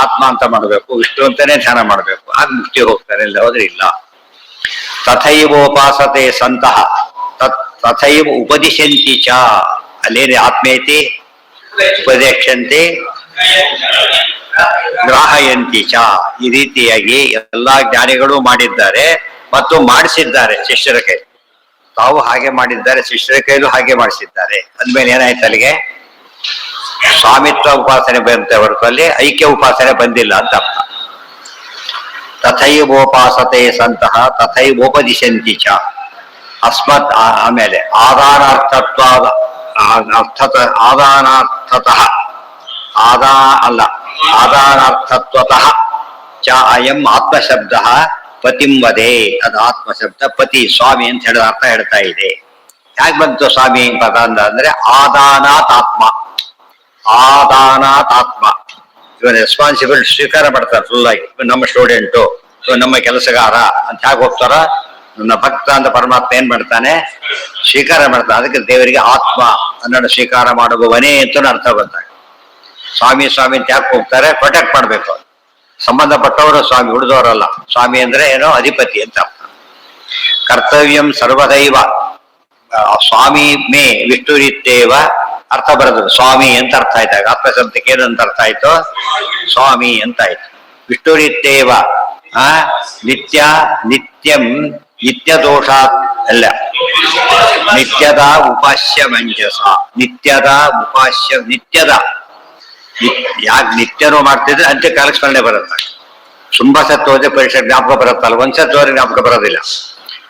ಆತ್ಮ ಅಂತ ಮಾಡಬೇಕು, ವಿಷ್ಣು ಅಂತಾನೆ ಧ್ಯಾನ ಮಾಡಬೇಕು. ಆಗ ಮುಕ್ತಿ ಹೋಗ್ತಾರೆ, ಇಲ್ಲ ಹೋದ್ರೆ ಇಲ್ಲ. ತಥೈವೋಪಾಸತೆ ಸಂತಹ ತಥೈವ ಉಪದಿಶಂತಿ ಚ. ಅಲ್ಲೇನೆ ಆತ್ಮೇತಿ ಉಪದೇಶಂತೆ ಗ್ರಾಹಯಂತಿ ಚ. ಈ ರೀತಿಯಾಗಿ ಎಲ್ಲಾ ಜ್ಞಾನಿಗಳು ಮಾಡಿದ್ದಾರೆ ಮತ್ತು ಮಾಡಿಸಿದ್ದಾರೆ ಶಿಷ್ಯರ ಕೈ. ತಾವು ಹಾಗೆ ಮಾಡಿದ್ದಾರೆ, ಶಿಷ್ಯರ ಕೈಲೂ ಹಾಗೆ ಮಾಡಿಸಿದ್ದಾರೆ. ಅಂದ್ಮೇಲೆ ಏನಾಯ್ತು? ಅಲ್ಲಿಗೆ ಸ್ವಾಮಿತ್ವ ಉಪಾಸನೆ ಬಂತೆ ಹೊರತು ಅಲ್ಲಿ ಐಕ್ಯ ಉಪಾಸನೆ ಬಂದಿಲ್ಲ ಅಂತ ಅರ್ಥ. ತಥೈವೋಪಾಸತೆ ಸಂತಹ ತಥೈವೋಪದಿಶಂತಿ ಚ. ಅಸ್ಮತ್ ಆಮೇಲೆ ಆದಾನಾರ್ಥತ್ವಾದ ಆದಾನಾರ್ಥತಃ ಆದಾನಾರ್ಥತ್ವತಃ ಚ ಅಯಂ ಆತ್ಮಶಬ್ದ ಪತಿಂ ವದೇ. ಅದು ಆತ್ಮಶಬ್ದ ಪತಿ ಸ್ವಾಮಿ ಅಂತ ಹೇಳಿದ ಅರ್ಥ ಹೇಳ್ತಾ ಇದೆ. ಯಾಕೆ ಬಂತು ಸ್ವಾಮಿ ಪದ ಅಂದ್ರೆ ಆದಾನಾತ್ ಆತ್ಮ, ಆದಾನಾತ್ ಆತ್ಮ. ಇವನ್ ರೆಸ್ಪಾನ್ಸಿಬಲ್ ಸ್ವೀಕಾರ ಮಾಡ್ತಾರೆ ಫುಲ್ ಆಗಿ. ನಮ್ಮ ಸ್ಟೂಡೆಂಟು, ನಮ್ಮ ಕೆಲಸಗಾರ ಅಂತ ಹೇಗೆ ಹೋಗ್ತಾರ, ನನ್ನ ಭಕ್ತ ಅಂತ ಪರಮಾತ್ಮ ಏನ್ ಮಾಡ್ತಾನೆ? ಸ್ವೀಕಾರ ಮಾಡ್ತಾನೆ. ಅದಕ್ಕೆ ದೇವರಿಗೆ ಆತ್ಮ ಅನ್ನೋದು ಸ್ವೀಕಾರ ಮಾಡುವವನೇ ಅಂತ ಅರ್ಥ ಬಂದಾಗ ಸ್ವಾಮಿ ಸ್ವಾಮಿ ಅಂತ ಯಾಕೆ ಹೋಗ್ತಾರೆ? ಪ್ರೊಟೆಕ್ಟ್ ಮಾಡ್ಬೇಕು. ಸಂಬಂಧಪಟ್ಟವರು ಸ್ವಾಮಿ, ಉಳಿದವರಲ್ಲ. ಸ್ವಾಮಿ ಅಂದ್ರೆ ಏನೋ ಅಧಿಪತಿ ಅಂತ ಅರ್ಥ. ಕರ್ತವ್ಯಂ ಸರ್ವದೈವ ಸ್ವಾಮಿ ಮೇ ವಿಷ್ಣುರಿತ್ತೇವ ಅರ್ಥ ಬರೋದು. ಸ್ವಾಮಿ ಅಂತ ಅರ್ಥ ಆಯ್ತಾಗ ಆತ್ಮಶಬ್ದಕ್ಕೆ ಏನಂತ ಅರ್ಥ ಆಯ್ತು? ಸ್ವಾಮಿ ಅಂತ ಆಯ್ತು. ವಿಷ್ಣುರಿತ್ತೇವ ನಿತ್ಯ ನಿತ್ಯಂ ನಿತ್ಯ ದೋಷ ಅಲ್ಲ, ನಿತ್ಯದ ಉಪಾಸ್ಯ ಮಂಜಸ, ನಿತ್ಯದ ಉಪಾಸ್ಯ, ನಿತ್ಯದ ಯಾಕೆ ನಿತ್ಯನೂ ಮಾಡ್ತಿದ್ರೆ ಅಂತ್ಯಕಾಲ ಸ್ಮರಣೆ ಬರುತ್ತೆ. ತುಂಬಾ ಸತ್ತು ಹೋದ್ರೆ ಪರೀಕ್ಷೆ ಜ್ಞಾಪಕ ಬರುತ್ತಲ್ಲ, ಒಂದ್ಸತಿ ಹೋದ್ರೆ ಜ್ಞಾಪಕ ಬರೋದಿಲ್ಲ.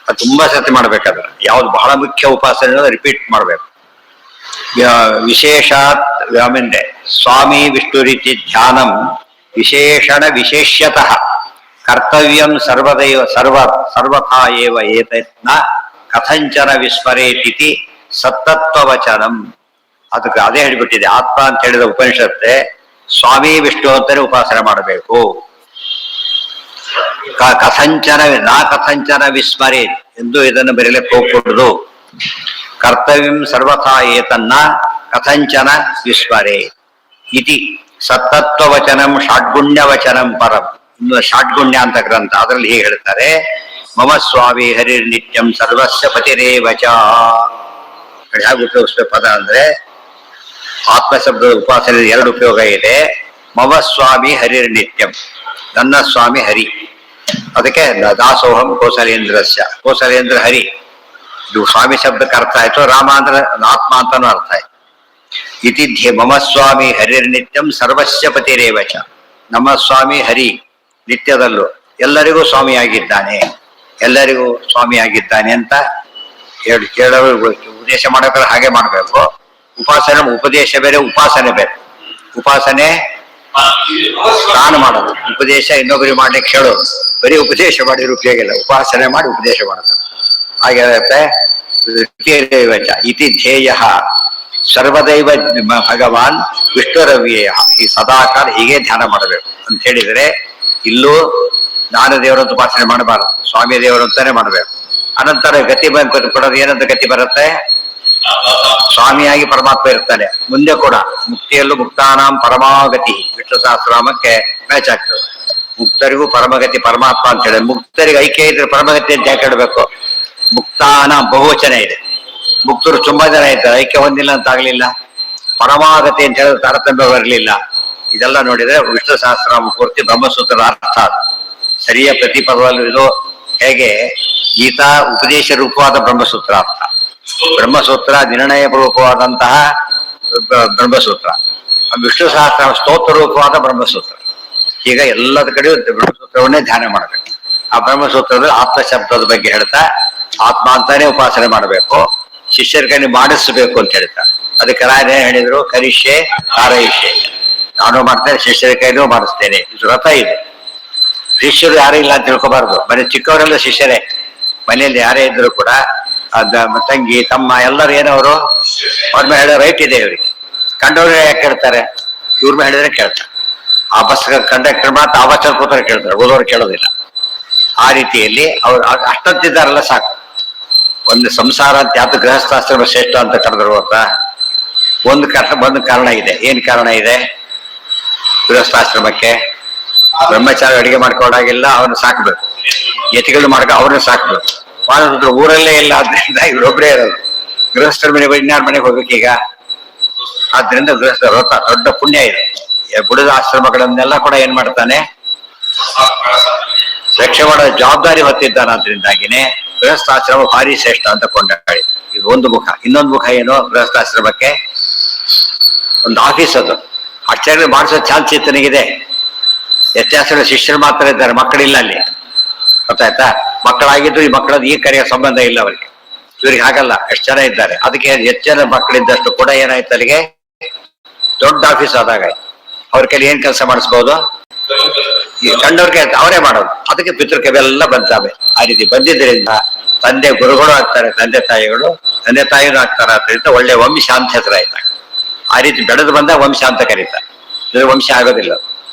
ಅದು ತುಂಬಾ ಸತಿ ಮಾಡ್ಬೇಕಾದ್ರೆ ಯಾವ್ದು ಬಹಳ ಮುಖ್ಯ ಉಪಾಸನೆ ರಿಪೀಟ್ ಮಾಡ್ಬೇಕು. ವಿಶೇಷಾತ್ ಆಮೇಲೆ ಸ್ವಾಮಿ ವಿಷ್ಣು ರೀತಿ ಧ್ಯಾನಂ ವಿಶೇಷಣ ವಿಶೇಷ್ಯತಃ ಕರ್ತವ್ಯಂ ಸರ್ವದೈವ ಸರ್ವಥಾ ಏವ ಏತತ್ನ ಕಥಂಚನ ವಿಸ್ಮರೇತಿಥಿ ಸತ್ತತ್ವವಚನಂ. ಅದಕ್ಕೆ ಅದೇ ಹೇಳಿಬಿಟ್ಟಿದೆ. ಆತ್ಮ ಅಂತ ಹೇಳಿದ ಉಪನಿಷತ್ತೆ ಸ್ವಾಮಿ ವಿಷ್ಣು ಅಂತಾನೆ ಉಪಾಸನೆ ಮಾಡಬೇಕು. ಕಥಂಚನ ವಿಸ್ಮರೇ ಎಂದು ಇದನ್ನು ಬರೀಲಿಕ್ಕೆ ಹೋಗ್ಕೊಡುದು. ಕರ್ತವ್ಯಂ ಸರ್ವಥಾ ಏತನ್ನ ಕಥಂಚನ ವಿಸ್ಮರೇ ಇತಿ ಸತ್ತತ್ವವಚನಂ ಷಾಡ್ಗುಣ್ಯವಚನಂ ಪರಂ. ಇನ್ನು ಷಾಡ್ಗುಣ್ಯ ಅಂತ ಗ್ರಂಥ, ಅದರಲ್ಲಿ ಹೀಗೆ ಹೇಳ್ತಾರೆ, ಮಮ ಸ್ವಾಮಿ ಹರಿರ್ ನಿತ್ಯಂ ಸರ್ವಸ್ಯ ಪತಿರೇವಚ. ಹೇಗೆ ಉಪಯೋಗಿಸುವ ಪದ ಅಂದ್ರೆ ಆತ್ಮ ಶಬ್ದದ ಉಪಾಸನೆ ಎರಡು ಉಪಯೋಗ ಇದೆ. ಮಮ ಸ್ವಾಮಿ ಹರಿರ್ ನಿತ್ಯಂ, ನನ್ನ ಸ್ವಾಮಿ ಹರಿ. ಅದಕ್ಕೆ ದಾಸೋಹಂ ಕೋಸಲೇಂದ್ರಸ್ಯ, ಕೋಸಲೇಂದ್ರ ಹರಿ. ಇದು ಸ್ವಾಮಿ ಶಬ್ದಕ್ಕೆ ಅರ್ಥ ಆಯ್ತು, ರಾಮ ಅಂದ್ರೆ ಆತ್ಮ ಅಂತಾನು ಅರ್ಥ ಆಯ್ತು. ಇತಿ ಮಮ ಸ್ವಾಮಿ ಹರಿರ್ ನಿತ್ಯಂ ಸರ್ವಸ್ಯ ಪತಿರೇವಚ. ನಮ್ಮ ಸ್ವಾಮಿ ಹರಿ ನಿತ್ಯದಲ್ಲೂ ಎಲ್ಲರಿಗೂ ಸ್ವಾಮಿಯಾಗಿದ್ದಾನೆ, ಎಲ್ಲರಿಗೂ ಸ್ವಾಮಿಯಾಗಿದ್ದಾನೆ ಅಂತ ಕೇಳೋರು ಉಪದೇಶ ಮಾಡಬೇಕಾದ್ರೆ ಹಾಗೆ ಮಾಡಬೇಕು. ಉಪಾಸನೆ ಉಪದೇಶ ಬೇರೆ, ಉಪಾಸನೆ ಬೇರೆ. ಉಪಾಸನೆ ತಾನು ಮಾಡೋದು, ಉಪದೇಶ ಇನ್ನೊಬ್ಬರಿಗೆ ಮಾಡ್ಲಿಕ್ಕೆ ಹೇಳೋದು. ಬರೀ ಉಪದೇಶ ಮಾಡಿದ್ರೆ ಉಪಯೋಗ ಇಲ್ಲ, ಉಪಾಸನೆ ಮಾಡಿ ಉಪದೇಶ ಮಾಡೋದು. ಹಾಗಿರುತ್ತೆ. ಇತಿ ಧ್ಯೇಯ ಸರ್ವದೈವ ಭಗವಾನ್ ವಿಷ್ಣುರವ್ಯಯ. ಈ ಸದಾಕಾಲ ಹೀಗೆ ಧ್ಯಾನ ಮಾಡಬೇಕು ಅಂತ ಹೇಳಿದರೆ, ಇಲ್ಲೂ ಜ್ಞಾನ ದೇವರಂತ ಉಪಾಸನೆ ಮಾಡಬಾರದು, ಸ್ವಾಮಿ ದೇವರಂತಾನೆ ಮಾಡಬೇಕು. ಅನಂತರ ಗತಿ ಕೊಡೋದು ಏನಂತ ಗತಿ ಬರುತ್ತೆ? ಸ್ವಾಮಿಯಾಗಿ ಪರಮಾತ್ಮ ಇರ್ತಾನೆ ಮುಂದೆ ಕೂಡ. ಮುಕ್ತಿಯಲ್ಲೂ ಮುಕ್ತಾನಾಂ ಪರಮಾಗತಿ ವಿಷ್ಣು ಸಹಸ್ರನಾಮಕ್ಕೆ ಮ್ಯಾಚ್ ಆಗ್ತದೆ. ಮುಕ್ತರಿಗೂ ಪರಮಗತಿ ಪರಮಾತ್ಮ ಅಂತ ಹೇಳಿ, ಮುಕ್ತರಿಗೆ ಐಕ್ಯ ಇದ್ರೆ ಪರಮಗತಿ ಅಂತ ಯಾಕೆ ಹೇಳಬೇಕು? ಮುಕ್ತಾನ ಬಹುವಚನ ಇದೆ, ಮುಕ್ತರು ತುಂಬಾ ಜನ ಇದ್ದಾರೆ, ಐಕ್ಯ ಹೊಂದಿಲ್ಲ ಅಂತ ಆಗ್ಲಿಲ್ಲ. ಪರಮಾಗತಿ ಅಂತ ಹೇಳಿದ್ರೆ ತಾರತಮ್ಯ ಬರಲಿಲ್ಲ. ಇದೆಲ್ಲ ನೋಡಿದ್ರೆ ವಿಷ್ಣು ಸಹಸ್ರನಾಮ ಪೂರ್ತಿ ಬ್ರಹ್ಮಸೂತ್ರದ ಅರ್ಥ ಅದು. ಸರಿಯ ಪ್ರತಿಪದವಲ್ಲೂ ಇದು. ಹೇಗೆ ಗೀತಾ ಉಪದೇಶ ರೂಪವಾದ ಬ್ರಹ್ಮಸೂತ್ರ ಅರ್ಥ, ಬ್ರಹ್ಮಸೂತ್ರ ನಿರ್ಣಯ ರೂಪವಾದಂತಹ ಬ್ರಹ್ಮಸೂತ್ರ, ವಿಷ್ಣು ಸಹಸ್ರ ಸ್ತೋತ್ರ ರೂಪವಾದ ಬ್ರಹ್ಮಸೂತ್ರ. ಈಗ ಎಲ್ಲದ ಕಡೆಯೂ ಬ್ರಹ್ಮಸೂತ್ರವನ್ನೇ ಧ್ಯಾನ ಮಾಡಬೇಕು. ಆ ಬ್ರಹ್ಮಸೂತ್ರದಲ್ಲಿ ಆತ್ಮ ಶಬ್ದದ ಬಗ್ಗೆ ಹೇಳ್ತಾ ಆತ್ಮ ಅಂತಾನೆ ಉಪಾಸನೆ ಮಾಡಬೇಕು, ಶಿಷ್ಯರ ಕೈ ಮಾಡಿಸ್ಬೇಕು ಅಂತ ಹೇಳ್ತಾ. ಅದಕ್ಕೆ ರಾಯನ ಹೇಳಿದ್ರು, ಕರಿಷ್ಯೆ ಕಾರಯಿಷ್ಯೆ, ನಾನು ಮಾಡ್ತೇನೆ ಶಿಷ್ಯರ ಕೈನೂ ಮಾಡಿಸ್ತೇನೆ. ಇದು ವ್ರತ. ಇದು ಶಿಷ್ಯರು ಯಾರೂ ಇಲ್ಲ ಅಂತ ತಿಳ್ಕೊಬಾರ್ದು. ಬರೀ ಚಿಕ್ಕವರೆಲ್ಲ ಶಿಷ್ಯರೇ. ಮನೆಯಲ್ಲಿ ಯಾರೇ ಇದ್ರು ಕೂಡ ತಂಗಿ ತಮ್ಮ ಎಲ್ಲರೂ ಏನವರು ಅವ್ರ ಮೇಲೆ ಹೇಳೋ ರೈಟ್ ಇದೆ ಇವರಿಗೆ. ಕಂಡವ್ರೆ ಯಾಕೆ ಕೇಳ್ತಾರೆ? ಇವ್ರ ಮೇಲೆ ಹೇಳಿದ್ರೆ ಕೇಳ್ತಾರೆ. ಆ ಬಸ್ ಕಂಡಕ್ಟರ್ ಮಾತ್ರ ಆ ಬಸ್ಸಲ್ಲಿ ಕೂತಾರೆ ಕೇಳ್ತಾರೆ, ಓದೋರು ಕೇಳೋದಿಲ್ಲ. ಆ ರೀತಿಯಲ್ಲಿ ಅವ್ರು ಅಷ್ಟೊತ್ತಿದ್ದಾರಲ್ಲ ಸಾಕು. ಒಂದು ಸಂಸಾರ ಅಂತ ಯಾವ್ದು ಗೃಹಸ್ಥಾಶ್ರಮ ಶ್ರೇಷ್ಠ ಅಂತ ಕರೆದ್ರು ಅಂತ ಒಂದು ಕಾರಣ ಇದೆ. ಏನ್ ಕಾರಣ ಇದೆ? ಗೃಹಸ್ಥಾಶ್ರಮಕ್ಕೆ ಬ್ರಹ್ಮಚಾರಿ ಅಡಿಗೆ ಮಾಡ್ಕೊಂಡಾಗಿಲ್ಲ, ಅವ್ರನ್ನ ಸಾಕ್ಬೇಕು. ಯತಿಗಳು ಅವ್ರನ್ನ ಸಾಕ್ಬೇಕು. ಮಾನವರು ಊರಲ್ಲೇ ಇಲ್ಲ, ಆದ್ರಿಂದ ಇವ್ರೊಬ್ಬರೇ ಇರೋದು. ಗೃಹಸ್ಥರ ಮನೆ ಇನ್ಯಾರ ಮನೆಗೆ ಹೋಗ್ಬೇಕೀಗ? ಆದ್ರಿಂದ ಗೃಹಸ್ಥ ವ್ರತ ದೊಡ್ಡ ಪುಣ್ಯ ಇದೆ. ಬುಡದ ಆಶ್ರಮಗಳನ್ನೆಲ್ಲ ಕೂಡ ಏನ್ ಮಾಡ್ತಾನೆ? ರಕ್ಷೆ ಮಾಡೋ ಜವಾಬ್ದಾರಿ ಹೊತ್ತಿದ್ದಾನ. ಆದ್ರಿಂದಾಗಿನೇ ಗೃಹಸ್ಥಾಶ್ರಮ ಭಾರಿ ಶ್ರೇಷ್ಠ ಅಂತ ಕೊಂಡಾಡಿ. ಇದು ಒಂದು ಮುಖ. ಇನ್ನೊಂದು ಮುಖ ಏನು? ಗೃಹಸ್ಥಾಶ್ರಮಕ್ಕೆ ಒಂದು ಆಫೀಸ್, ಅದು ಆಚಾರ್ಯ ಮಾಡಿಸೋ ಚಾನ್ಸ್ ಈತನಿಗಿದೆ. ವ್ಯತ್ಯಾಸ ಶಿಷ್ಯರು ಮಾತ್ರ ಇದ್ದಾರೆ, ಮಕ್ಕಳಿಲ್ಲ ಅಲ್ಲಿ. ಗೊತ್ತಾಯ್ತಾ? ಮಕ್ಕಳಾಗಿದ್ರು ಈ ಮಕ್ಕಳದ್ದು ಈ ಕರೆಯ ಸಂಬಂಧ ಇಲ್ಲ ಅವರಿಗೆ. ಇವ್ರಿಗೆ ಹಾಗಲ್ಲ, ಎಷ್ಟು ಜನ ಇದ್ದಾರೆ. ಅದಕ್ಕೆ ಹೆಚ್ಚು ಜನ ಮಕ್ಕಳಿದ್ದಷ್ಟು ಕೂಡ ಏನಾಯ್ತು, ಅಲ್ಲಿಗೆ ದೊಡ್ಡ ಆಫೀಸ್ ಆದಾಗ ಅವ್ರ ಕೈಲಿ ಏನ್ ಕೆಲಸ ಮಾಡಿಸ್ಬೋದು? ಈ ಕಂಡವ್ರಿಗೆ ಅವರೇ ಮಾಡೋದು. ಅದಕ್ಕೆ ಪಿತೃಕವೆಲ್ಲ ಬಂತಾವೆ. ಆ ರೀತಿ ಬಂದಿದ್ದರಿಂದ ತಂದೆ ಗುರುಗಳು ಆಗ್ತಾರೆ, ತಂದೆ ತಾಯಿನೂ ಆಗ್ತಾರೆ. ಅದರಿಂದ ಒಳ್ಳೆ ವಂಶ ಅಂತ ಹೆಸರಾಯ್ತ. ಆ ರೀತಿ ಬೆಳೆದು ಬಂದಾಗ ವಂಶ ಅಂತ ಕರೀತಾರೆ. ಇದು ವಂಶ ಆಗೋದಿಲ್ಲ.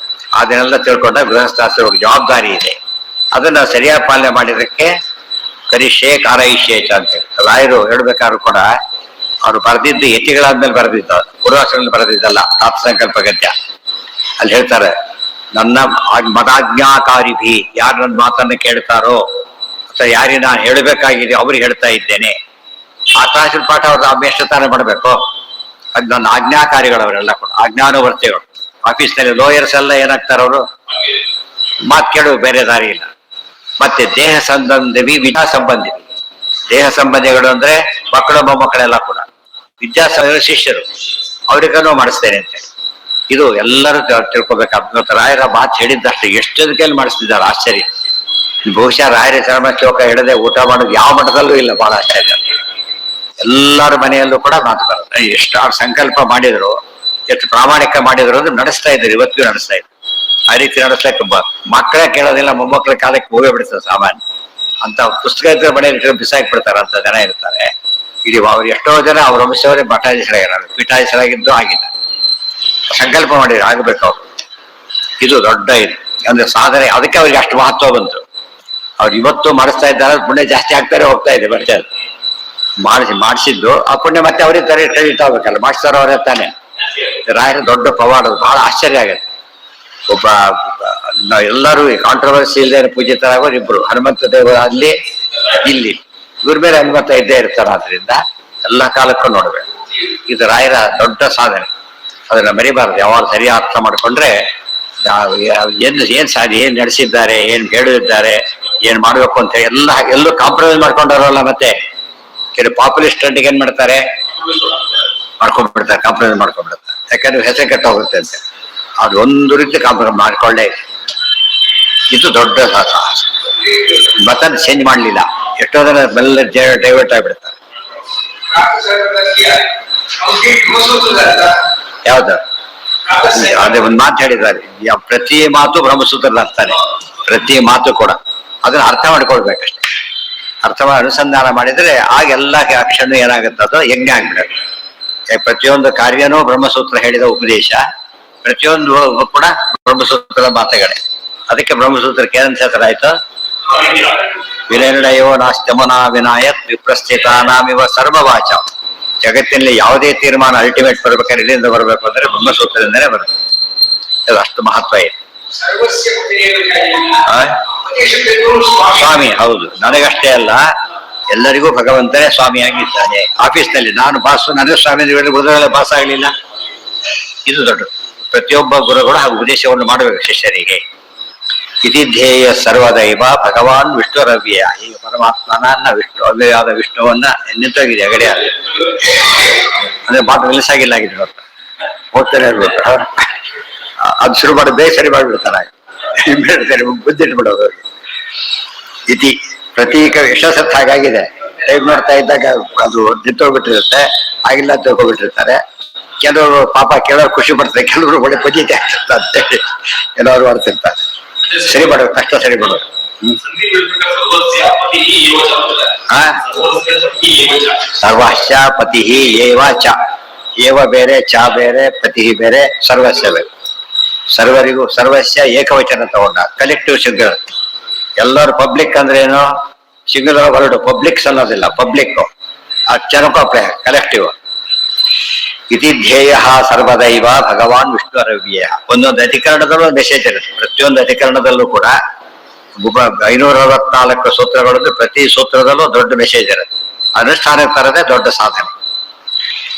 ಅದನ್ನೆಲ್ಲ ತಿಳ್ಕೊಂಡ ಗೃಹಸ್ಥಾಶ್ರಮಕ್ಕೆ ಜವಾಬ್ದಾರಿ ಇದೆ. ಅದನ್ನ ಸರಿಯಾಗಿ ಪಾಲನೆ ಮಾಡಿದಕ್ಕೆ ಕರಿಷ್ಯೆ ಕಾರಯಿಷ್ಯೆ ಅಂತ ಹೇಳಿ ರಾಯರು ಹೇಳ್ಬೇಕಾದ್ರು ಕೂಡ ಅವ್ರು ಬರೆದಿದ್ದು ಯತಿಗಳಾದ್ಮೇಲೆ ಬರೆದಿದ್ದ, ಪೂರ್ವಾಶ್ರಮದಲ್ಲಿ ಬರೆದಿದ್ದಲ್ಲ. ತಾಪ ಸಂಕಲ್ಪ ಗದ್ಯ ಅಲ್ಲಿ ಹೇಳ್ತಾರೆ, ನನ್ನ ಮದಾಜ್ಞಾಕಾರಿಭಿ, ಯಾರು ನನ್ನ ಮಾತನ್ನು ಕೇಳ್ತಾರೋ ಅಥವಾ ಯಾರಿಗೆ ನಾನು ಹೇಳಬೇಕಾಗಿದೆ ಅವ್ರಿಗೆ ಹೇಳ್ತಾ ಇದ್ದೇನೆ. ಆಕಾಶದ ಪಾಠ ಅವ್ರದ್ದು ಅಭ್ಯಾಸ ತಾನೇ ಮಾಡಬೇಕು. ಅದು ನನ್ನ ಆಜ್ಞಾಕಾರಿಗಳವರೆಲ್ಲ ಕೂಡ ಆಜ್ಞಾನುವರ್ತಿಗಳು. ಆಫೀಸ್ನಲ್ಲಿ ಲೋಯರ್ಸ್ ಎಲ್ಲ ಏನಾಗ್ತಾರೆ, ಅವರು ಮಾತು ಕೇಳುವ ಬೇರೆ ದಾರಿ ಇಲ್ಲ. ಮತ್ತೆ ದೇಹ ಸಂಬಂಧಿ ವಿದ್ಯಾ ಸಂಬಂಧಿ. ದೇಹ ಸಂಬಂಧಿಗಳು ಅಂದ್ರೆ ಮಕ್ಕಳು ಮೊಮ್ಮಕ್ಕಳೆಲ್ಲ ಕೂಡ ವಿದ್ಯಾ ಶಿಷ್ಯರು ಅವ್ರಿಗೂ ಮಾಡಿಸ್ತೇನೆ ಅಂತ ಹೇಳಿ. ಇದು ಎಲ್ಲರೂ ತಿಳ್ಕೊಬೇಕಾಗ್ತದೆ. ರಾಯರ ಮಾತು ಹೇಳಿದ್ದಷ್ಟು ಎಷ್ಟೊಂದು ಕೈಲಿ ಮಾಡಿಸ್ತಿದ್ದಾರೆ, ಆಶ್ಚರ್ಯ. ಬಹುಶಃ ರಾಯರ ಚರಮ ಶ್ಲೋಕ ಹಿಡದೆ ಊಟ ಮಾಡೋದು ಯಾವ ಮಠದಲ್ಲೂ ಇಲ್ಲ, ಬಹಳ ಆಶ್ಚರ್ಯ. ಎಲ್ಲರ ಮನೆಯಲ್ಲೂ ಕೂಡ ಮಾತು ಬರುತ್ತೆ. ಎಷ್ಟು ಅವ್ರು ಸಂಕಲ್ಪ ಮಾಡಿದ್ರು, ಎಷ್ಟು ಪ್ರಾಮಾಣಿಕ ಮಾಡಿದ್ರು ಅಂದ್ರೆ ನಡೆಸ್ತಾ ಇದ್ರು, ಇವತ್ತಿಗೂ ನಡೆಸ್ತಾ ಇದ್ರು. ಆ ರೀತಿ ನಡೆಸ್ಲಿಕ್ಕೆ ಮಕ್ಕಳೇ ಕೇಳೋದಿಲ್ಲ, ಮೊಮ್ಮಕ್ಕಳ ಕಾಲಕ್ಕೆ ಹೋಗೇ ಬಿಡ್ತದೆ ಸಾಮಾನ್ಯ. ಅಂತ ಪುಸ್ತಕ ಇದ್ರೆ ಮನೆಯಲ್ಲಿ ಬಿಸಾಕಿ ಬಿಡ್ತಾರೆ ಅಂತ ಜನ ಇರ್ತಾರೆ. ಇಡೀ ಅವ್ರು ಎಷ್ಟೋ ಜನ ಅವ್ರ ವಂಶವರೇ ಮಠಾಧೀಶರಾಗಿರೋದು, ಪೀಠಾಧೀಶರಾಗಿದ್ದು ಆಗಿದೆ. ಸಂಕಲ್ಪ ಮಾಡಿದ್ರು ಆಗ್ಬೇಕು ಅವ್ರು. ಇದು ದೊಡ್ಡ ಇದು ಅಂದ್ರೆ ಸಾಧನೆ. ಅದಕ್ಕೆ ಅವ್ರಿಗೆ ಅಷ್ಟು ಮಹತ್ವ ಬಂತು. ಅವ್ರು ಇವತ್ತು ಮಾಡಿಸ್ತಾ ಇದ್ದಾರೆ, ಪುಣ್ಯ ಜಾಸ್ತಿ ಆಗ್ತಾರೆ ಹೋಗ್ತಾ ಇದೆ. ಬರ್ತಾ ಮಾಡಿಸಿದ್ದು ಆ ಪುಣ್ಯ ಮತ್ತೆ ಅವ್ರಿಗೆ ಕ್ರೆಡಿಟ್ ಆಗ್ಬೇಕಲ್ಲ, ಮಾಡಿಸ್ತಾರ ಅವರೇ ತಾನೆ. ರಾಯರ ದೊಡ್ಡ ಪವಾಡ, ಬಹಳ ಆಶ್ಚರ್ಯ ಆಗತ್ತೆ. ಒಬ್ಬ ಎಲ್ಲರೂ ಕಾಂಟ್ರವರ್ಸಿ ಇಲ್ಲದೆ ಪೂಜಿತರಾಗೋರು ಇಬ್ರು, ಹನುಮಂತ ದೇವರು ಅಲ್ಲಿ ಇಲ್ಲಿ, ಇವ್ರ ಮೇಲೆ ಹನುಮಂತ ಇದ್ದೇ ಇರ್ತಾರ. ಆದ್ರಿಂದ ಎಲ್ಲ ಕಾಲಕ್ಕೂ ನೋಡ್ಬೇಕು. ಇದು ರಾಯರ ದೊಡ್ಡ ಸಾಧನೆ, ಅದನ್ನ ಮರಿಬಾರದು. ಯಾವಾಗ ಸರಿಯಾಗಿ ಅರ್ಥ ಮಾಡ್ಕೊಂಡ್ರೆ ಏನ್ ಸಾಧಿ, ಏನ್ ನಡೆಸಿದ್ದಾರೆ, ಏನ್ ಹೇಳಿದ್ದಾರೆ, ಏನ್ ಮಾಡ್ಬೇಕು ಅಂತ ಎಲ್ಲೂ ಕಾಂಪ್ರಮೈಸ್ ಮಾಡ್ಕೊಂಡಾರಲ್ಲ. ಮತ್ತೆ ಕೆಲವು ಪಾಪ್ಯುಲಿಸ್ಟ್ ಅಂಟಿಗೆ ಏನ್ ಮಾಡ್ತಾರೆ, ಮಾಡ್ಕೊಂಡ್ಬಿಡ್ತಾರೆ, ಕಾಂಪ್ರಮೈಸ್ ಮಾಡ್ಕೊಂಡ್ಬಿಡ್ತಾರೆ. ಯಾಕಂದ್ರೆ ಹೆಸರು ಕೆಟ್ಟ ಹೋಗುತ್ತೆ ಅಂತ. ಅದು ಒಂದು ರೀತಿ ಕಾಂಪ್ರಮೈಸ್ ಮಾಡ್ಕೊಳ್ಳೆ. ಇದು ದೊಡ್ಡ ಸಾಹಸ. ಮತನ್ ಚೇಂಜ್ ಮಾಡ್ಲಿಲ್ಲ, ಎಷ್ಟೋ ಜನ ಬೆಲ್ಲ ಡೈವರ್ಟ್ ಆಗ್ಬಿಡ್ತಾರೆ. ಯಾವ್ದು ಅದೇ ಒಂದು ಮಾತು ಹೇಳಿದ್ದಾರೆ, ಪ್ರತಿ ಮಾತು ಬ್ರಹ್ಮಸೂತ್ರದ ಅರ್ಥನೇ, ಪ್ರತಿ ಮಾತು ಕೂಡ. ಅದನ್ನ ಅರ್ಥ ಮಾಡ್ಕೊಳ್ಬೇಕಷ್ಟೆ. ಅರ್ಥ ಮಾಡಿ ಅನುಸಂಧಾನ ಮಾಡಿದ್ರೆ ಆಗ ಎಲ್ಲ ಕ್ಷಣ ಏನಾಗುತ್ತೆ, ಅದು ಯಜ್ಞ ಆಗ್ಬಿಡುತ್ತೆ. ಪ್ರತಿಯೊಂದು ಕಾರ್ಯನೂ ಬ್ರಹ್ಮಸೂತ್ರ ಹೇಳಿದ ಉಪದೇಶ, ಪ್ರತಿಯೊಂದು ಕೂಡ ಬ್ರಹ್ಮಸೂತ್ರದ ಮಾತುಗಳೇ. ಅದಕ್ಕೆ ಬ್ರಹ್ಮಸೂತ್ರಕ್ಕೆ ಏನಂತ ಹೆಸರಾಯ್ತು, ವಿನರ್ಣಯೋ ನಾಸ್ತ್ಯಮನಾ ವಿನಾಯಕ್ ವಿಪ್ರಸ್ಥಿತಾನಾಮಿವ ಸರ್ವವಾಚ. ಜಗತ್ತಿನಲ್ಲಿ ಯಾವುದೇ ತೀರ್ಮಾನ ಅಲ್ಟಿಮೇಟ್ ಬರ್ಬೇಕಾದ್ರೆ ಇಲ್ಲಿಂದ ಬರಬೇಕು ಅಂದ್ರೆ ಬ್ರಹ್ಮಸೂತ್ರದಿಂದನೇ ಬರುತ್ತೆ. ಅದು ಅಷ್ಟು ಮಹತ್ವ ಇದೆ. ಸ್ವಾಮಿ, ಹೌದು, ನನಗಷ್ಟೇ ಅಲ್ಲ ಎಲ್ಲರಿಗೂ ಭಗವಂತನೇ ಸ್ವಾಮಿಯಾಗಿದ್ದಾನೆ. ಆಫೀಸ್ನಲ್ಲಿ ನಾನು ಬಾಸು, ನನಗೆ ಸ್ವಾಮಿ ಗುರುಗಳ ಬಾಸ್ ಆಗ್ಲಿಲ್ಲ. ಇದು ದೊಡ್ಡ. ಪ್ರತಿಯೊಬ್ಬ ಗುರುಗಳು ಆ ಉಪದೇಶವನ್ನು ಮಾಡಬೇಕು ಶಿಷ್ಯರಿಗೆ. ಇತಿ ಧ್ಯೇಯ ಸರ್ವದೈವ ಭಗವಾನ್ ವಿಷ್ಣುರವ್ಯ. ಈಗ ಪರಮಾತ್ಮನ ವಿಷ್ಣು ಅವ್ಯಯಾದ ವಿಷ್ಣುವನ್ನ ನಿಂತೋಗಿದೆ ಅಗಡೆ, ಅಂದ್ರೆ ಮಾತು ನಿಲ್ಲಿಸಾಗಿಲ್ಲ ಆಗಿದೆ. ಹೋಗ್ತಾನೆ ಇರ್ಬೇಕು. ಅದು ಶುರು ಮಾಡಿ ಬೇಗ ಸರಿ ಮಾಡಿಬಿಡ್ತಾರೆ, ಬುದ್ಧಿಟ್ಟು ಬಿಡೋದು. ಇತಿ ಪ್ರತೀಕ ಯಶಸ್ಸತ್ ಹಾಗಾಗಿದೆ. ಟೈಪ್ ಮಾಡ್ತಾ ಇದ್ದಾಗ ಅದು ನಿಂತೋಗ್ಬಿಟ್ಟಿರುತ್ತೆ, ಆಗಿಲ್ಲ ತಿಳ್ಕೊಬಿಟ್ಟಿರ್ತಾರೆ. ಕೆಲವರು ಪಾಪ ಕೇಳೋರು ಖುಷಿ ಪಡ್ತಾರೆ, ಕೆಲವರು ಒಳ್ಳೆ ಪದ್ಧತಿ ಆಗ್ತಿರ್ತಾರೆ ಅಂತೇಳಿ ಕೆಲವರು ಮಾಡ್ತಿರ್ತಾರೆ. ಸರಿ ಮಾಡೋದು, ಕಷ್ಟ ಸರಿ ಮಾಡೋದು. ಸರ್ವಸ್ಯ ಪತಿ ಏವ ಚ. ಏವ ಬೇರೆ, ಚ ಬೇರೆ, ಪತಿ ಬೇರೆ, ಸರ್ವಸ್ಯ ಬೇರೆ. ಸರ್ವರಿಗೂ ಸರ್ವಸ್ಯ ಏಕವಚನ ತಗೊಂಡ, ಕಲೆಕ್ಟಿವ್ ಸಿಂಗಲ್. ಎಲ್ಲರೂ ಪಬ್ಲಿಕ್ ಅಂದ್ರೆ ಏನು, ಸಿಂಗಲ್ ಹೊರಡು, ಪಬ್ಲಿಕ್ಸ್ ಅನ್ನೋದಿಲ್ಲ, ಪಬ್ಲಿಕ್ ಜನಕೋಪ್ಲೆ ಕಲೆಕ್ಟಿವ್. ಇತಿ ಧ್ಯೇಯ ಸರ್ವದೈವ ಭಗವಾನ್ ವಿಷ್ಣುರವ್ಯ. ಒಂದೊಂದು ಅಧಿಕರಣದಲ್ಲೂ ಮೆಸೇಜ್ ಇರುತ್ತೆ. ಪ್ರತಿಯೊಂದು ಅಧಿಕರಣದಲ್ಲೂ ಕೂಡ 564 ಸೂತ್ರಗಳದ್ದು, ಪ್ರತಿ ಸೂತ್ರದಲ್ಲೂ ದೊಡ್ಡ ಮೆಸೇಜ್ ಇರುತ್ತೆ. ಅನುಷ್ಠಾನ ತರದೇ ದೊಡ್ಡ ಸಾಧನೆ.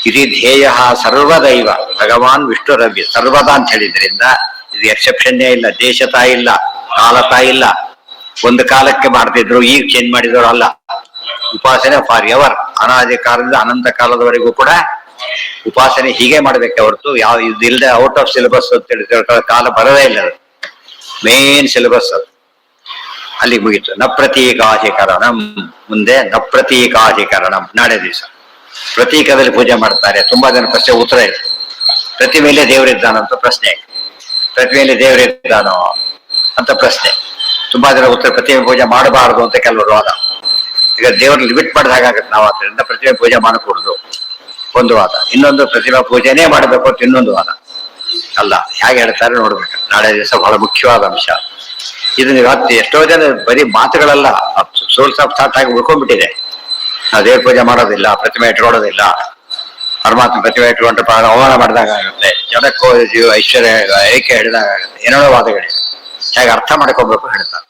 ಇತಿ ಧ್ಯೇಯ ಸರ್ವದೈವ ಭಗವಾನ್ ವಿಷ್ಣುರವ್ಯ. ಸರ್ವದ ಅಂತ ಹೇಳಿದ್ರಿಂದ ಇದು ಎಕ್ಸೆಪ್ಷನ್ನೇ ಇಲ್ಲ, ದೇಶತಾ ಇಲ್ಲ, ಕಾಲತಾ ಇಲ್ಲ. ಒಂದು ಕಾಲಕ್ಕೆ ಮಾಡ್ತಿದ್ರು, ಈಗ ಚೇಂಜ್ ಮಾಡಿದ್ರು ಅಲ್ಲ. ಉಪಾಸನೆ ಫಾರ್ ಎವರ್, ಅನಾದಿ ಕಾಲದಿಂದ ಅನಂತ ಕಾಲದವರೆಗೂ ಕೂಡ ಉಪಾಸನೆ ಹೀಗೆ ಮಾಡ್ಬೇಕೆ ಹೊರತು ಯಾವ ಇದಿಲ್ಲದೆ ಔಟ್ ಆಫ್ ಸಿಲೆಬಸ್ ಅಂತ ಹೇಳಿ ಕಾಲ ಬರದೇ ಇಲ್ಲ. ಮೇನ್ ಸಿಲೆಬಸ್ ಅದು, ಅಲ್ಲಿಗೆ ಮುಗೀತು. ನ ಪ್ರತೀಕಾಧಿಕರಣಂ, ಮುಂದೆ ನ ಪ್ರತೀಕಾಧಿಕರಣಂ. ನಾಳೆ ದಿವಸ ಪ್ರತೀಕದಲ್ಲಿ ಪೂಜೆ ಮಾಡ್ತಾರೆ. ತುಂಬಾ ಜನ ಪ್ರಶ್ನೆ ಉತ್ತರ ಇದೆ, ಪ್ರತಿಮೆಯಲ್ಲಿ ದೇವರಿದ್ದಾನಂತ ಪ್ರಶ್ನೆ, ಪ್ರತಿಮೆಯಲ್ಲಿ ದೇವರಿದ್ದಾನೋ ಅಂತ ಪ್ರಶ್ನೆ. ತುಂಬಾ ಜನ ಉತ್ತರ ಪ್ರತಿಮೆ ಪೂಜೆ ಮಾಡಬಾರದು ಅಂತ ಕೆಲವರು ವಾದ. ಈಗ ದೇವ್ರ ಲಿಮಿಟ್ ಮಾಡಿದಾಗತ್ತೆ ನಾವು, ಅದರಿಂದ ಪ್ರತಿಮೆ ಪೂಜೆ ಮಾಡಕೂಡದು ಒಂದು ವಾದ. ಇನ್ನೊಂದು ಪ್ರತಿಮಾ ಪೂಜೆನೇ ಮಾಡಬೇಕು ಅಂತ ಇನ್ನೊಂದು ವಾದ. ಅಲ್ಲ, ಹೇಗೆ ಹೇಳ್ತಾರೆ ನೋಡ್ಬೇಕು. ನಾಳೆ ದಿವಸ ಬಹಳ ಮುಖ್ಯವಾದ ಅಂಶ ಇದು. ಇವತ್ತು ಎಷ್ಟೋ ಜನ ಬರೀ ಮಾತುಗಳೆಲ್ಲ ಸೋಲ್ಸ್ ಆಫ್ ಥಾಟ್ ಆಗಿ ಉಳ್ಕೊಂಡ್ಬಿಟ್ಟಿದೆ. ನಾವು ದೇವ್ರ ಪೂಜೆ ಮಾಡೋದಿಲ್ಲ, ಪ್ರತಿಮೆ ಇಟ್ಕೊಳ್ಳೋದಿಲ್ಲ, ಪರಮಾತ್ಮ ಪ್ರತಿಮೆ ಇಟ್ಕೊಂಡ್ರೆ ಅವಮಾನ ಮಾಡಿದಾಗ ಆಗುತ್ತೆ, ಜನಕ್ಕೂ ಜೀವ ಐಶ್ವರ್ಯ ಏಕೆ ಹಿಡಿದಾಗ ಆಗುತ್ತೆ, ಏನೇನೋ ವಾದಗಳಿವೆ. ಹೇಗೆ ಅರ್ಥ ಮಾಡ್ಕೋಬೇಕು ಹೇಳ್ತಾರೆ.